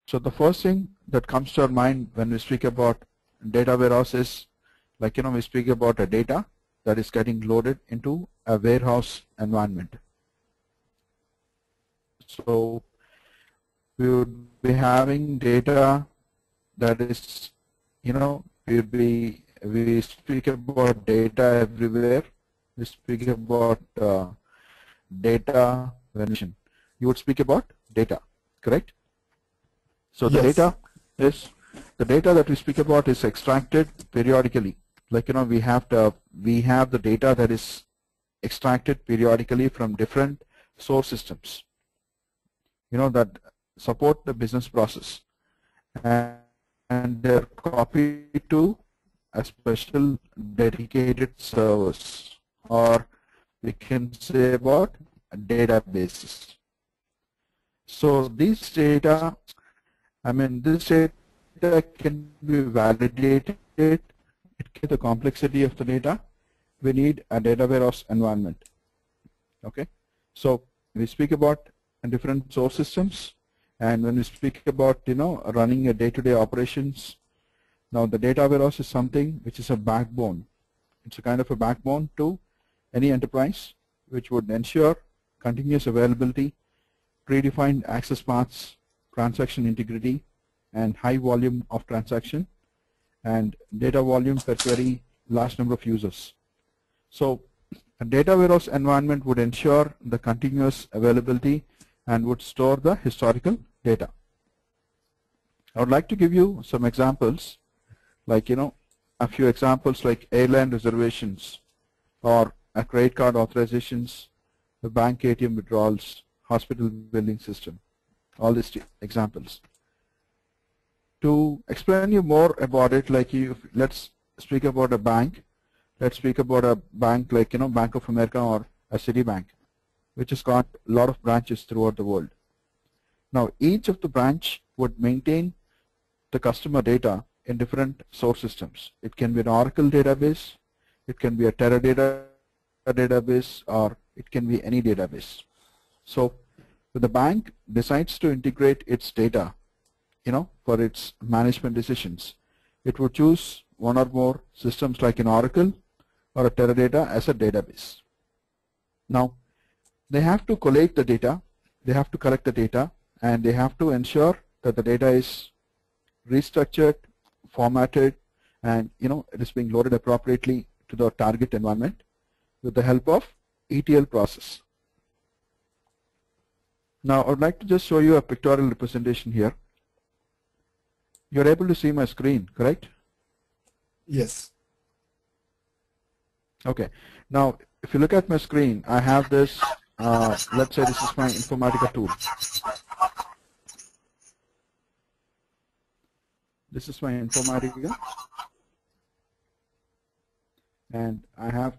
So the first thing that comes to our mind when we speak about data warehouse is, like, we speak about a data that is getting loaded into a warehouse environment. So we would be having data that is, we speak about data everywhere. We speak about data when you would speak about data, correct? So the Yes. data that we speak about is extracted periodically. Like, we have the data that is extracted periodically from different source systems, that support the business process, and they're copied to a special dedicated service, or we can say about databases. So these data, this data can be validated. It can the complexity of the data. We need a data warehouse environment. Okay, so we speak about different source systems, and when we speak about running a day-to-day operations, now the data warehouse is something which is a backbone. It's a kind of a backbone to any enterprise, which would ensure continuous availability, predefined access paths, transaction integrity, and high volume of transaction, and data volume per query, large number of users. So a data warehouse environment would ensure the continuous availability and would store the historical data. I would like to give you some examples, like a few examples like airline reservations, or a credit card authorizations, the bank ATM withdrawals, hospital billing system, all these examples. To explain you more about it, let's speak about a bank. Let's speak about a bank like Bank of America or a Citibank, which has got a lot of branches throughout the world. Now each of the branch would maintain the customer data in different source systems. It can be an Oracle database, it can be a Teradata database, or it can be any database. So when the bank decides to integrate its data, for its management decisions, it would choose one or more systems like an Oracle or a Teradata as a database. Now they have to collate the data, they have to collect the data, and they have to ensure that the data is restructured, formatted, and it is being loaded appropriately to the target environment with the help of ETL process. Now I would like to just show you a pictorial representation here. You're able to see my screen, correct? Yes. Okay. Now if you look at my screen, I have this, let's say this is my Informatica tool. This is my Informatica, and I have,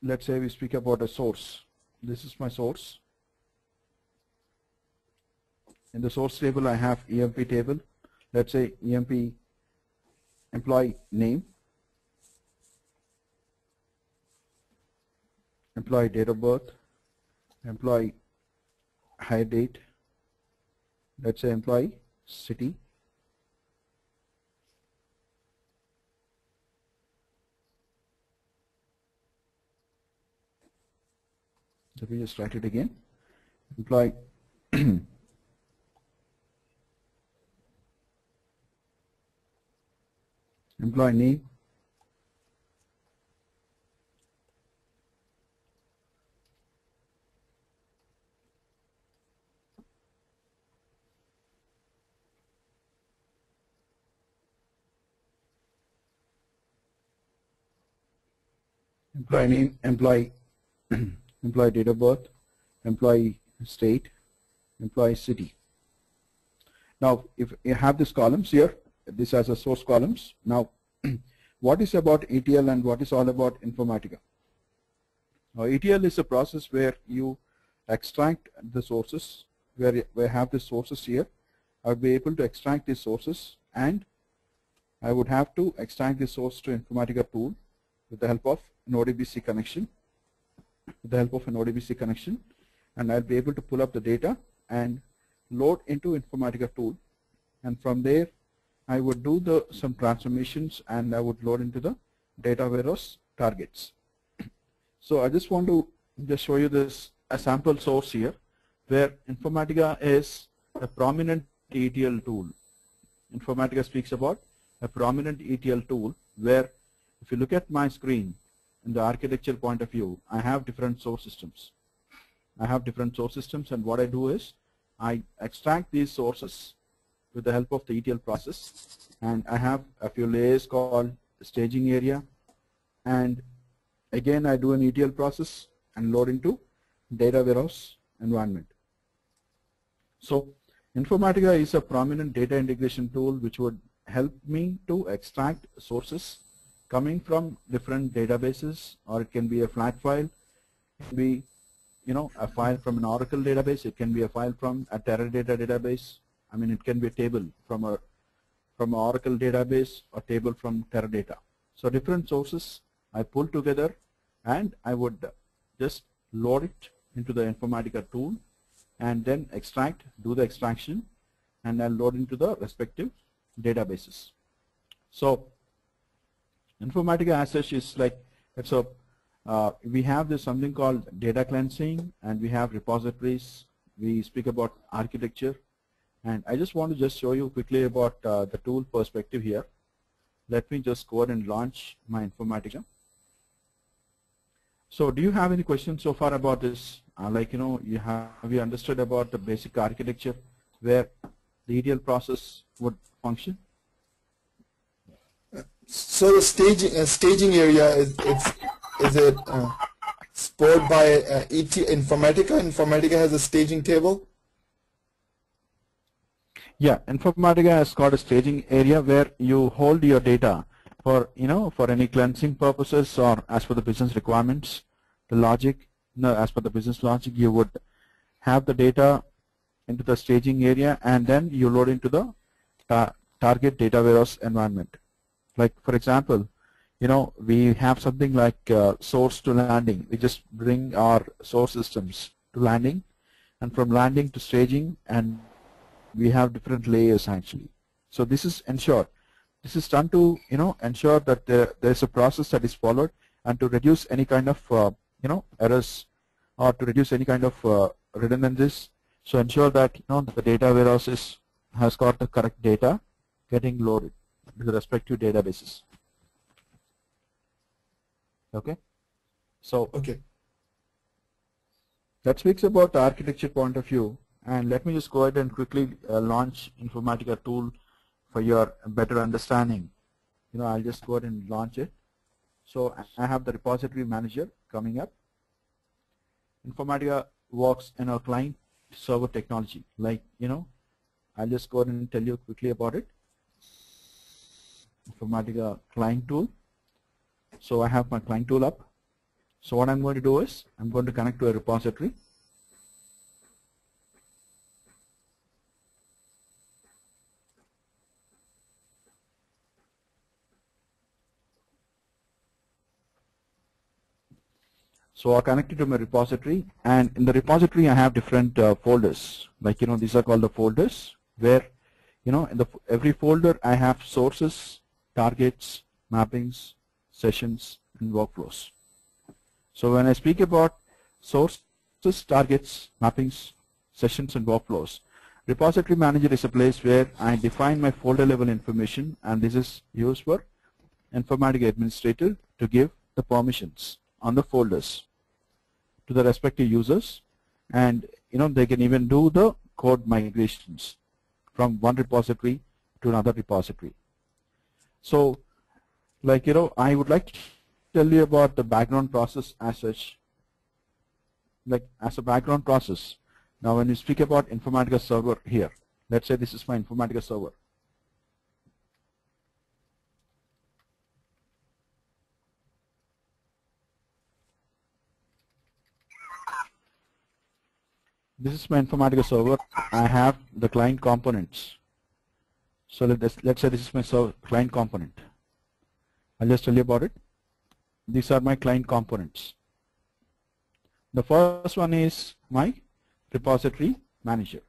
let's say we speak about a source. This is my source. In the source table I have EMP table. Let's say EMP employee name, employee date of birth, employee hire date, let's say employee city, let me just write it again, employee employee name, employee employee date of birth, employee state, employee city. Now if you have these columns here, this as a source columns. Now what is about ETL and what is all about Informatica? Now ETL is a process where you extract the sources, where we have the sources here. I would be able to extract these sources, and I would have to extract the source to Informatica tool with the help of an ODBC connection. And I'll be able to pull up the data and load into Informatica tool, and from there I would do some transformations and I would load into the data warehouse targets. So I just want to just show you this a sample source here where Informatica is a prominent ETL tool. Informatica speaks about a prominent ETL tool where if you look at my screen in the architecture point of view, I have different source systems. And what I do is I extract these sources with the help of the ETL process, and I have a few layers called staging area, and again I do an ETL process and load into data warehouse environment. So Informatica is a prominent data integration tool which would help me to extract sources coming from different databases, or it can be a flat file, it can be a file from an Oracle database, it can be a file from a Teradata database. I mean, it can be a table from an Oracle database or table from Teradata. So different sources I pull together and I would just load it into the Informatica tool and then do the extraction, and I'll load into the respective databases. So Informatica as such is like, we have this something called data cleansing, and we have repositories. We speak about architecture, and I just want to show you quickly about the tool perspective here. Let me just go ahead and launch my Informatica. So do you have any questions so far about this? Have you understood about the basic architecture where the ETL process would function? So the staging area is it stored by Informatica? Informatica has a staging table. Yeah, Informatica has got a staging area where you hold your data for any cleansing purposes or as per the business requirements, the logic. As per the business logic, you would have the data into the staging area and then you load into the target data warehouse environment. Like for example, we have something like source to landing. We just bring our source systems to landing, and from landing to staging, and we have different layers actually. So this is ensured. This is done to ensure that there's a process that is followed, and to reduce any kind of errors, or to reduce any kind of redundancies. So ensure that the data warehouse has got the correct data getting loaded to the respective databases. Okay. So okay, that speaks about the architecture point of view. And let me just go ahead and quickly launch Informatica tool for your better understanding. I'll just go ahead and launch it. So I have the repository manager coming up. Informatica works in our client server technology. I'll just go ahead and tell you quickly about it. Informatica client tool. So I have my client tool up. So what I'm going to do is I'm going to connect to a repository. So I connected to my repository, and in the repository I have different folders. These are called the folders, where in every folder I have sources, targets, mappings, sessions, and workflows. So when I speak about sources, targets, mappings, sessions, and workflows, repository manager is a place where I define my folder level information, and this is used for Informatica administrator to give the permissions on the folders to the respective users, and they can even do the code migrations from one repository to another repository. So I would like to tell you about the background process as such. As a background process, now when you speak about Informatica server here, let's say this is my Informatica server. This is my Informatica server. I have the client components. So let's say this is my client component. I'll just tell you about it. These are my client components. The first one is my repository manager.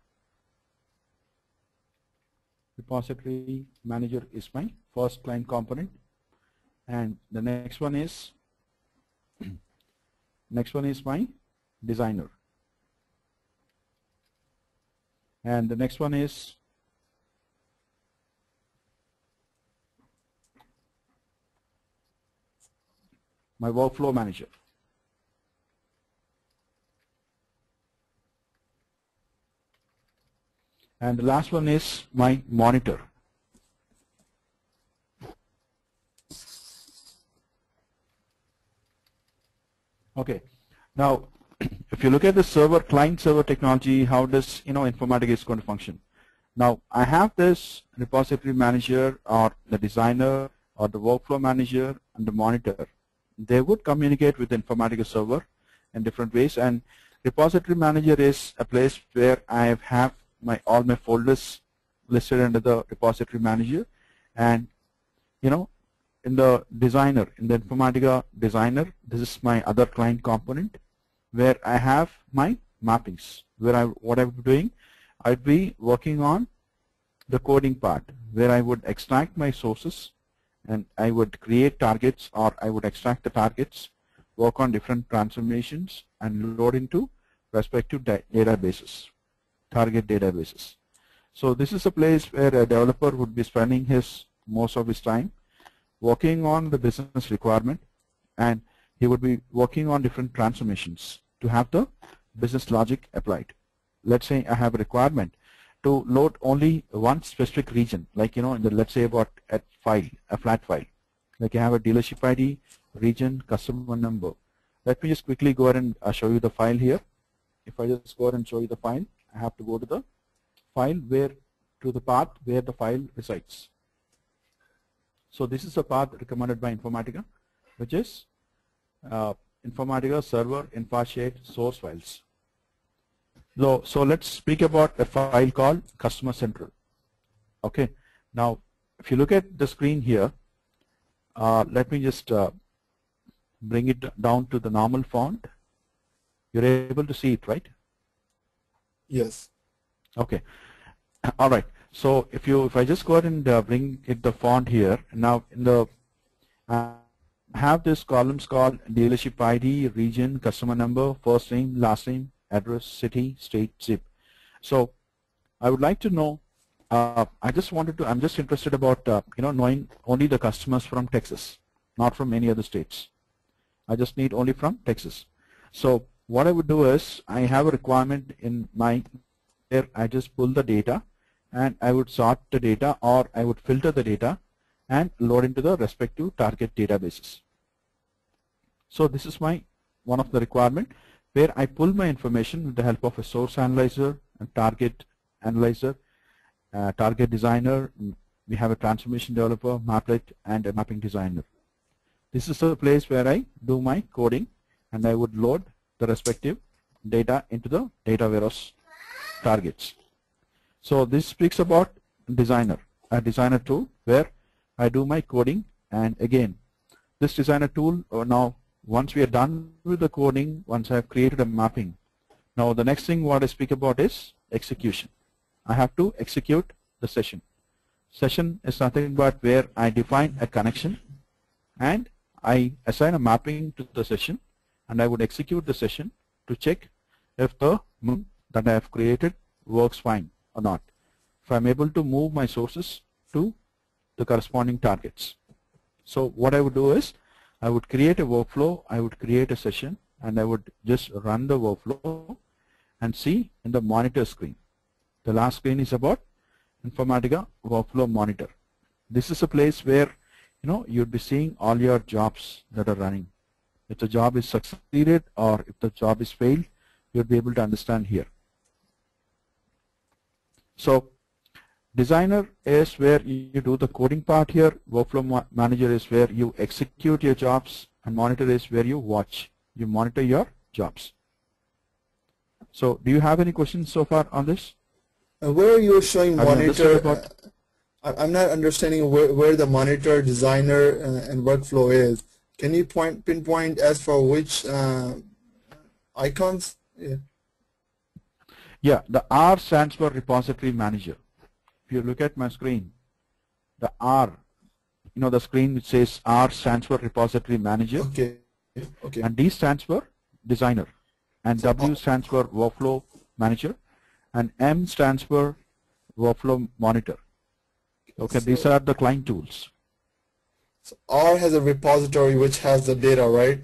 repository manager is my first client component, and the next one is my designer, and the next one is my workflow manager. And the last one is my monitor. Okay. Now, if you look at the client-server technology, how does Informatica is going to function? Now, I have this repository manager or the designer or the workflow manager and the monitor. They would communicate with the Informatica server in different ways, and repository manager is a place where I have all my folders listed under the repository manager, and in the designer, in the Informatica designer, this is my other client component where I have my mappings, where what I'm doing, I'd be working on the coding part where I would extract my sources and I would create targets, or I would extract the targets, work on different transformations and load into respective databases, target databases. So this is a place where a developer would be spending most of his time working on the business requirement, and he would be working on different transformations to have the business logic applied. Let's say I have a requirement to load only one specific region, like let's say about a flat file, like I have a dealership ID, region, customer number. Let me just quickly go ahead and show you the file here. If I just go ahead and show you the file, I have to go to the file to the path where the file resides. So this is a path recommended by Informatica, which is Informatica server infra-shared source files. So let's speak about a file called Customer Central. Okay. Now, if you look at the screen here, let me just bring it down to the normal font. You're able to see it, right? Yes. Okay. All right. So if I just go ahead and bring the font here, now I have this columns called dealership ID, region, customer number, first name, last name, address, city, state, zip. So I would like to know. I'm just interested about knowing only the customers from Texas, not from any other states. I just need only from Texas. So what I would do is I have a requirement in my where I just pull the data, and I would sort the data, or I would filter the data and load into the respective target databases. So this is one of the requirement where I pull my information with the help of a source analyzer and target analyzer, target designer. We have a transformation developer, maplet, and a mapping designer. This is a place where I do my coding, and I would load the respective data into the data warehouse targets. So this speaks about designer, a designer tool where I do my coding, and again, this designer tool, now once we are done with the coding, once I have created a mapping, now the next thing what I speak about is execution. I have to execute the session. Session is nothing but where I define a connection and I assign a mapping to the session, and I would execute the session to check if the move that I have created works fine or not. If I'm able to move my sources to the corresponding targets. So what I would do is I would create a workflow, I would create a session, and I would just run the workflow and see in the monitor screen. The last screen is about Informatica Workflow Monitor. This is a place where you'd be seeing all your jobs that are running. If the job is succeeded or if the job is failed, you'll be able to understand here. So designer is where you do the coding part here, workflow manager is where you execute your jobs, and monitor is where you monitor your jobs. So do you have any questions so far on this? Where you're showing monitor, I'm not understanding where the monitor, designer, and workflow is. Can you pinpoint as for which icons? Yeah. Yeah, the R stands for repository manager. If you look at my screen, the R, the screen which says R stands for repository manager. Okay. Okay. And D stands for designer. And So, W stands for workflow manager. And M stands for workflow monitor. Okay, so, these are the client tools. So R has a repository which has the data, right?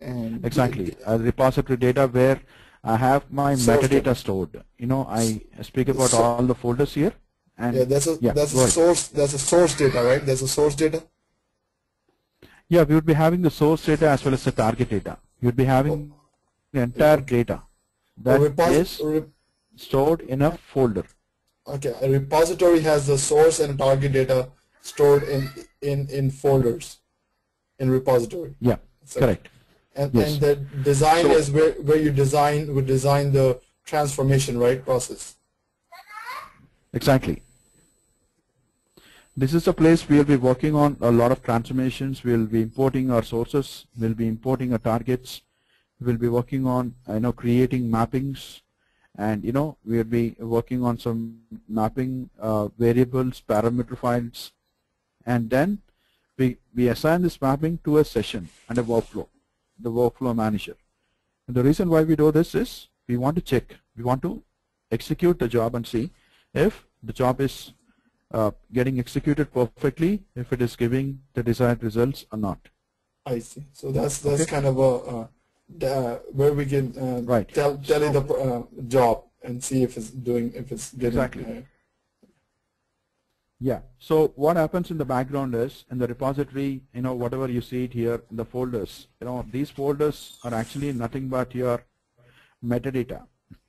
And exactly, a repository data where I have my metadata data stored. I speak about all the folders here. And yeah, that's a source. That's a source data, right? That's a source data. Yeah, we would be having the source data as well as the target data. You would be having the entire data that is stored in a folder. Okay, a repository has the source and target data stored in folders in repository. Yeah, correct. And yes. And the design is where you would design the transformation, right, process. Exactly. This is a place we'll be working on a lot of transformations. We'll be importing our sources. We'll be importing our targets. We'll be working on creating mappings, and we'll be working on some mapping variables, parameter files, and then we assign this mapping to a session and a workflow, the workflow manager. And the reason why we do this is we want to check, we want to execute the job and see if the job is getting executed perfectly, if it is giving the desired results or not. I see. So that's kind of a where we can tell you the job and see if it's getting exactly. Yeah. So what happens in the background is in the repository, whatever you see it here in the folders, these folders are actually nothing but your metadata.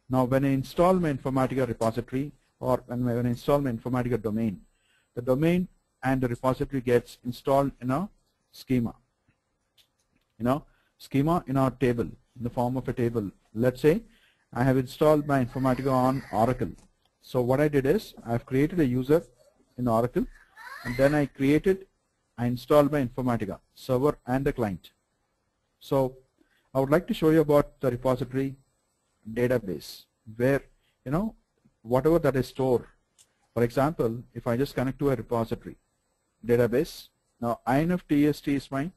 Now, when I install my Informatica repository or when I install my Informatica domain, the domain and the repository gets installed in a schema. Schema in our table, in the form of a table. Let's say I have installed my Informatica on Oracle. So what I did is I've created a user in Oracle, and then I installed my Informatica server and the client. So I would like to show you about the repository database where whatever that is stored. For example, if I just connect to a repository database, now INFTST is my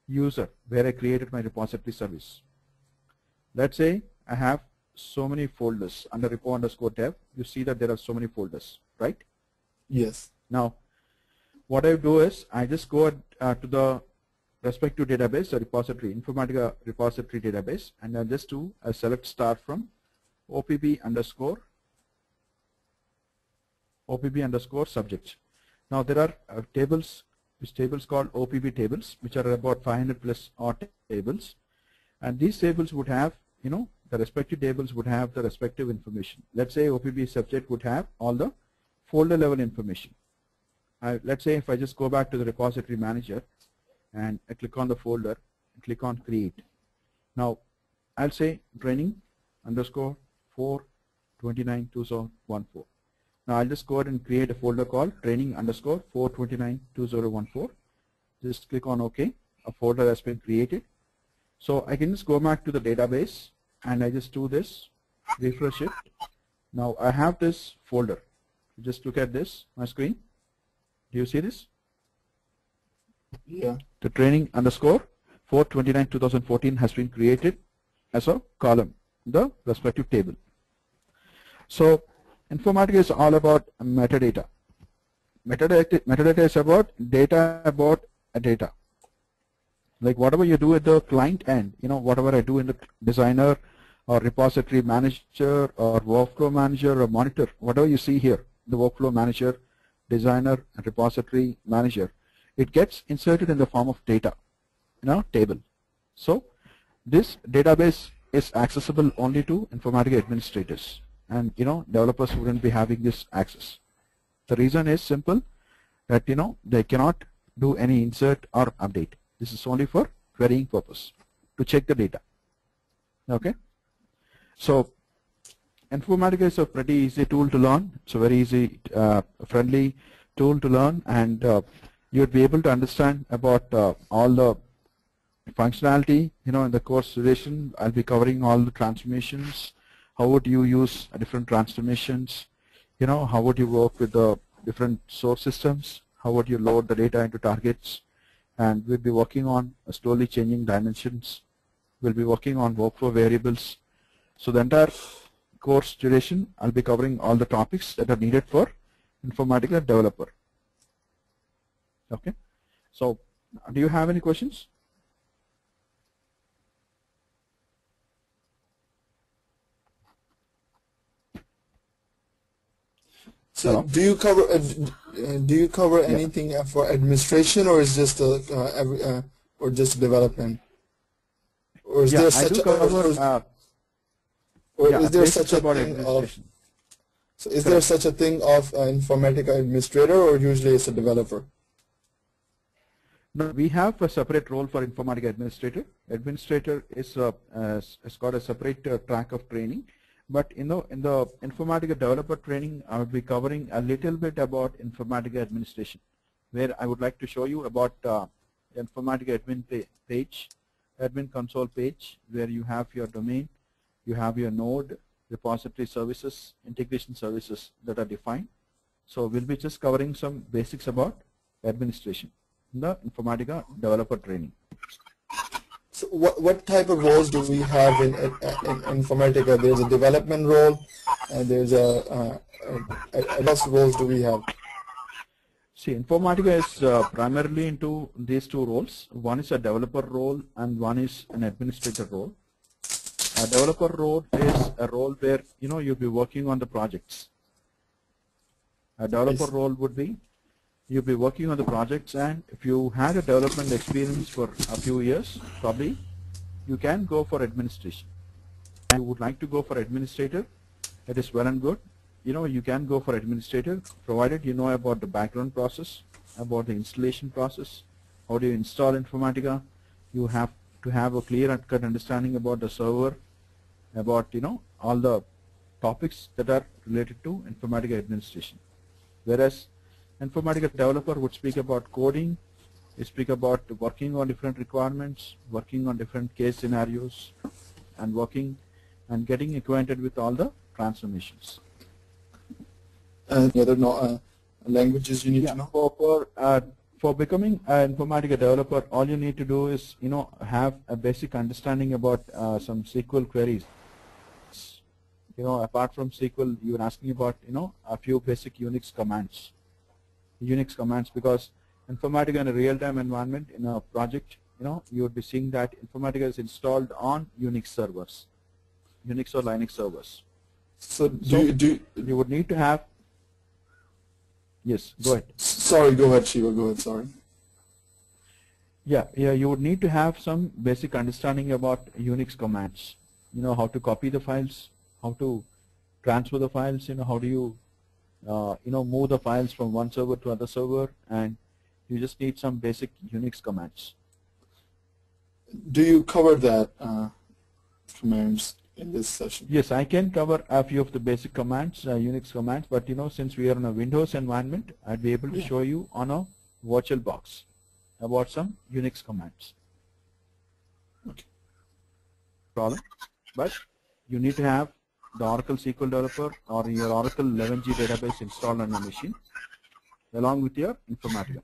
user where I created my repository service. Let's say I have so many folders under repo_dev. You see that there are so many folders, right? Yes. Now, what I do is I just go to the respective database, the repository, Informatica repository database, and I just do a select star from OPB underscore subject. Now there are tables, which tables called OPB tables, which are about 500 plus odd tables, and these tables would have, the respective tables would have the respective information. Let's say OPB subject would have all the folder level information. Let's say if I just go back to the repository manager and I click on the folder and click on create. Now I'll say training underscore 4292014. Now I'll just go ahead and create a folder called training underscore 4292014. Just click on OK. A folder has been created. So I can just go back to the database and I just do this, refresh it. Now I have this folder. Just look at this, my screen. Do you see this? Yeah. The training underscore 4292014 has been created as a column, the respective table. So Informatica is all about metadata. Metadata is about data about a data. Like whatever you do at the client end, whatever I do in the designer or repository manager or workflow manager or monitor, whatever you see here, the workflow manager, designer, and repository manager, it gets inserted in the form of data, table. So this database is accessible only to Informatica administrators, and developers wouldn't be having this access. The reason is simple, that they cannot do any insert or update. This is only for querying purpose, to check the data. Okay. So Informatica is a pretty easy tool to learn. It's a very easy, friendly tool to learn, and you'd be able to understand about all the functionality. In the course duration, I'll be covering all the transformations. How would you use different transformations? how would you work with the different source systems, how would you load the data into targets, and we'll be working on slowly changing dimensions. We'll be working on workflow variables. So the entire course duration, I'll be covering all the topics that are needed for Informatica developer. Okay. So do you have any questions? So do you cover anything for administration, or is just or just development, or is there such a thing of there such a thing of Informatica administrator, or usually it's a developer? No, we have a separate role for Informatica administrator. Administrator is has got a separate track of training. But in the Informatica developer training, I will be covering a little bit about Informatica administration, where I would like to show you about Informatica admin page, admin console page, where you have your domain, you have your node, repository services, integration services that are defined. So we'll be just covering some basics about administration in the Informatica developer training. So what type of roles do we have in Informatica? There's a development role, and there's what else roles do we have? See, Informatica is primarily into these two roles. One is a developer role and one is an administrator role. A developer role is a role where you'll be working on the projects. A developer role would be you'll be working on the projects, and if you had a development experience for a few years, probably you can go for administration. And you would like to go for administrator, it is well and good. You can go for administrator provided you know about the background process, about the installation process, how do you install Informatica. You have to have a clear and cut understanding about the server, about all the topics that are related to Informatica administration. Whereas Informatica developer would speak about coding, speak about working on different requirements, working on different case scenarios, and working and getting acquainted with all the transformations. And the other languages you need to know? For becoming an Informatica developer, all you need to do is have a basic understanding about some SQL queries. Apart from SQL, you are asking about a few basic Unix commands. Because Informatica in a real-time environment in a project, you would be seeing that Informatica is installed on Unix servers, Unix or Linux servers. So you would need to have. Yes, go ahead. Sorry, go ahead, Shiva. Go ahead. Sorry. Yeah. You would need to have some basic understanding about Unix commands. How to copy the files, how to transfer the files. How do you move the files from one server to other server, and you just need some basic Unix commands. Do you cover that commands in this session? Yes, I can cover a few of the basic commands, Unix commands, but since we are in a Windows environment, I'd be able to show you on a virtual box about some Unix commands. Okay. Problem, but you need to have the Oracle SQL Developer or your Oracle 11G database installed on your machine along with your Informatica.